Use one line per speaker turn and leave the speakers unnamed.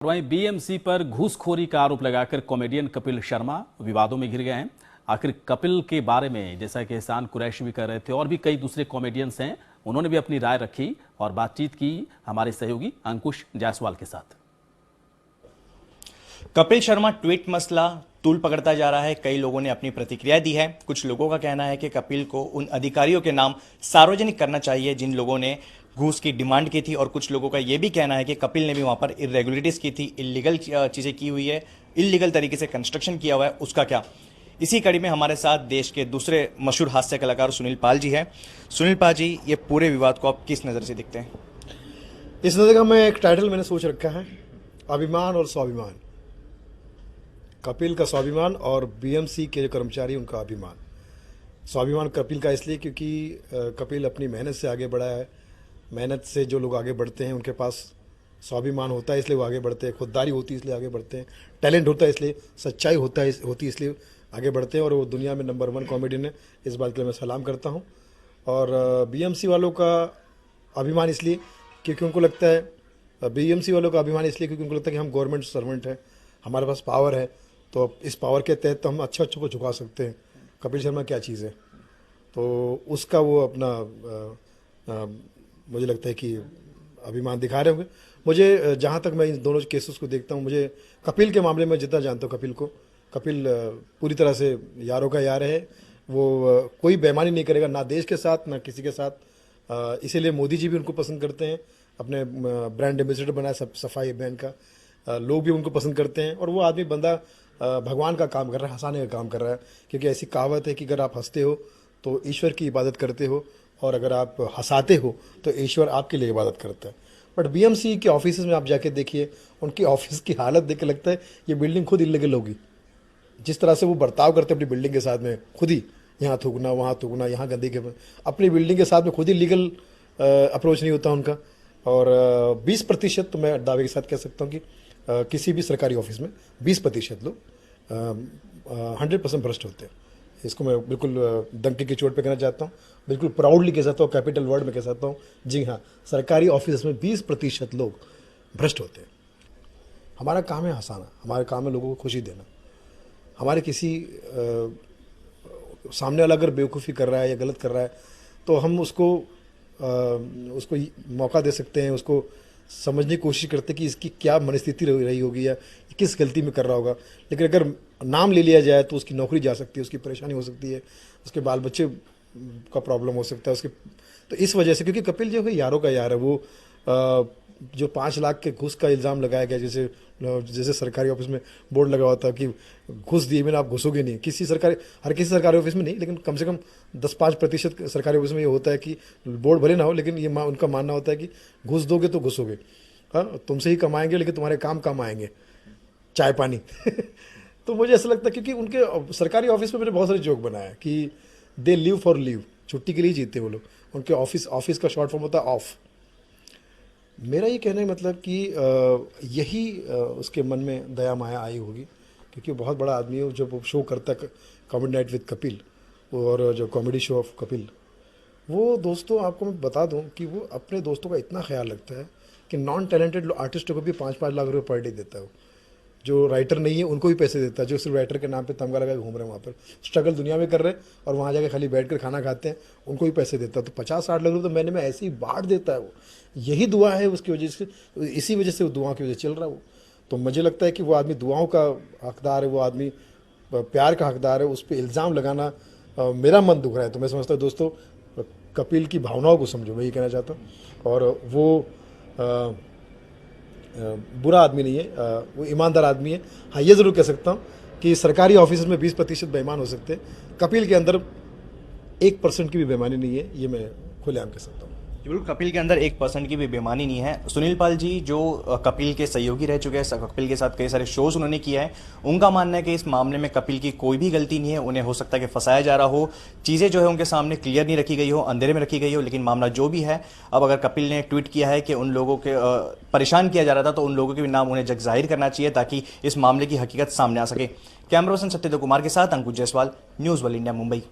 वहीं बीएमसी पर घूसखोरी का आरोप लगाकर कॉमेडियन कपिल शर्मा विवादों में घिर गए हैं। आखिर कपिल के बारे में जैसा कि एहसान कुरैशी भी कर रहे थे और भी कई दूसरे कॉमेडियंस हैं, उन्होंने भी अपनी राय रखी और बातचीत की हमारे सहयोगी अंकुश जायसवाल के साथ।
कपिल शर्मा ट्वीट मसला तूल पकड़ता जा रहा है। कई लोगों ने अपनी प्रतिक्रिया दी है। कुछ लोगों का कहना है कि कपिल को उन अधिकारियों के नाम सार्वजनिक करना चाहिए जिन लोगों ने घूस की डिमांड की थी, और कुछ लोगों का यह भी कहना है कि कपिल ने भी वहां पर इरेगुलरिटीज की थी, इलीगल चीजें की हुई है, इलीगल तरीके से कंस्ट्रक्शन किया हुआ है, उसका क्या। इसी कड़ी में हमारे साथ देश के दूसरे मशहूर हास्य कलाकार सुनील पाल जी हैं। सुनील पाल जी, ये पूरे विवाद को आप किस नज़र से देखते हैं?
इस नज़र का मैं एक टाइटल मैंने सोच रखा है, अभिमान और स्वाभिमान। कपिल का स्वाभिमान और बीएमसी के जो कर्मचारी उनका अभिमान। स्वाभिमान कपिल का इसलिए क्योंकि कपिल अपनी मेहनत से आगे बढ़ा है। मेहनत से जो लोग आगे बढ़ते हैं उनके पास स्वाभिमान होता है, इसलिए वो आगे बढ़ते हैं। खुददारी होती है इसलिए आगे बढ़ते हैं। टैलेंट होता है इसलिए, सच्चाई होती है इसलिए आगे बढ़ते हैं। और वो दुनिया में नंबर 1 कॉमेडियन है, इस बात के लिए मैं सलाम करता हूँ। और बीएमसी वालों का अभिमान इसलिए क्योंकि उनको लगता है, बीएमसी वालों का अभिमान इसलिए क्योंकि उनको लगता है कि हम गवर्नमेंट सर्वेंट हैं, हमारे पास पावर है, तो इस पावर के तहत तो हम अच्छे को झुका सकते हैं। कपिल शर्मा क्या चीज़ है, तो उसका वो अपना मुझे लगता है कि अभिमान दिखा रहे होंगे। मुझे जहाँ तक मैं इन दोनों केसेस को देखता हूँ, मुझे कपिल के मामले में जितना जानता हूँ कपिल को, कपिल पूरी तरह से यारों का यार है। वो कोई बेईमानी नहीं करेगा, ना देश के साथ ना किसी के साथ। इसीलिए मोदी जी भी उनको पसंद करते हैं, अपने ब्रांड एम्बेसडर बनाया सफाई अभियान का। लोग भी उनको पसंद करते हैं। और वो आदमी बंदा भगवान का काम कर रहा है, हंसाने का काम कर रहा है। क्योंकि ऐसी कहावत है कि अगर आप हंसते हो तो ईश्वर की इबादत करते हो, और अगर आप हंसाते हो तो ईश्वर आपके लिए इबादत करता है। बट बीएमसी के ऑफिस में आप जाके देखिए, उनकी ऑफिस की हालत देख के लगता है ये बिल्डिंग खुद इल्लीगल होगी। जिस तरह से वो बर्ताव करते हैं अपनी बिल्डिंग के साथ में, खुद ही यहाँ थूकना, वहाँ थूकना, यहाँ गंदगी के, अपनी बिल्डिंग के साथ में खुद ही लीगल अप्रोच नहीं होता उनका। और 20% तो मैं दावे के साथ कह सकता हूँ कि किसी भी सरकारी ऑफिस में 20% लोग 100% भ्रष्ट होते हैं। इसको मैं बिल्कुल डंके की चोट पे कहना चाहता हूँ, बिल्कुल प्राउडली कह सकता हूँ, कैपिटल वर्ड में कह सकता हूँ। जी हाँ, सरकारी ऑफिस में 20% लोग भ्रष्ट होते हैं। हमारा काम है हंसाना, हमारा काम है लोगों को खुशी देना। हमारे किसी सामने वाला अगर बेवकूफ़ी कर रहा है या गलत कर रहा है तो हम उसको मौका दे सकते हैं, उसको समझने की कोशिश करते कि इसकी क्या मनस्थिति रही होगी या किस गलती में कर रहा होगा। लेकिन अगर नाम ले लिया जाए तो उसकी नौकरी जा सकती है, उसकी परेशानी हो सकती है, उसके बाल बच्चे का प्रॉब्लम हो सकता है उसके। तो इस वजह से, क्योंकि कपिल जो है यारों का यार है, वो जो 5 लाख के घूस का इल्ज़ाम लगाया गया, जैसे सरकारी ऑफिस में बोर्ड लगा हुआ था कि घूस दिए बिना आप घुसोगे नहीं। हर किसी सरकारी ऑफिस में नहीं, लेकिन कम से कम 10-5% सरकारी ऑफिस में ये होता है कि बोर्ड भले ना हो, लेकिन ये उनका मानना होता है कि घूस दोगे तो घुसोगे। हाँ, तुमसे ही कमाएंगे लेकिन तुम्हारे काम आएंगे, चाय पानी। तो मुझे ऐसा लगता है, क्योंकि उनके सरकारी ऑफिस में मैंने बहुत सारे जोक बनाया कि दे लिव फॉर लीव, छुट्टी के लिए जीते वो लोग। उनके ऑफिस का शॉर्ट फॉर्म होता है ऑफ। मेरा ये कहने का मतलब कि यही उसके मन में दया माया आई होगी, क्योंकि बहुत बड़ा आदमी है। जब वो शो करता है कॉमेडी नाइट विद कपिल, और जो कॉमेडी शो ऑफ कपिल, वो दोस्तों आपको मैं बता दूं कि वो अपने दोस्तों का इतना ख्याल रखता है कि नॉन टैलेंटेड आर्टिस्टों को भी 5-5 लाख रुपये पर डे देता है। वो जो राइटर नहीं है उनको भी पैसे देता है, जो सिर्फ राइटर के नाम पे तमगा लगा घूम रहे हैं, वहाँ पर स्ट्रगल दुनिया में कर रहे हैं और वहाँ जाके खाली बैठ कर खाना खाते हैं, उनको भी पैसे देता है। तो 50-60 लाख रुपये तो महीने में ऐसे ही बांट देता है वो। यही दुआ है उसकी वजह से, इसी वजह से वो दुआओं की वजह से चल रहा है वो। तो मुझे लगता है कि वो आदमी दुआओं का हकदार है, वो आदमी प्यार का हकदार है। उस पर इल्ज़ाम लगाना मेरा मन दुख रहा है। तो मैं समझता हूँ दोस्तों, कपिल की भावनाओं को समझो, मैं ये कहना चाहता हूँ। और वो बुरा आदमी नहीं है, वो ईमानदार आदमी है। हाँ, ये ज़रूर कह सकता हूँ कि सरकारी ऑफिस में 20% बेईमान हो सकते हैं, कपिल के अंदर 1% की भी बेईमानी नहीं है, ये मैं खुलेआम कह सकता हूँ।
बिल्कुल, कपिल के अंदर 1% की भी बेईमानी नहीं है। सुनील पाल जी, जो कपिल के सहयोगी रह चुके हैं, कपिल के साथ कई सारे शोज उन्होंने किया है, उनका मानना है कि इस मामले में कपिल की कोई भी गलती नहीं है। उन्हें हो सकता है कि फंसाया जा रहा हो, चीज़ें जो है उनके सामने क्लियर नहीं रखी गई हो, अंधेरे में रखी गई हो। लेकिन मामला जो भी है, अब अगर कपिल ने ट्वीट किया है कि उन लोगों के परेशान किया जा रहा था, तो उन लोगों के भी नाम उन्हें जग जाहिर करना चाहिए ताकि इस मामले की हकीकत सामने आ सके। कैमरा पर्सन सत्यदेव कुमार के साथ Ankush Jaiswal, news world India, Mumbai.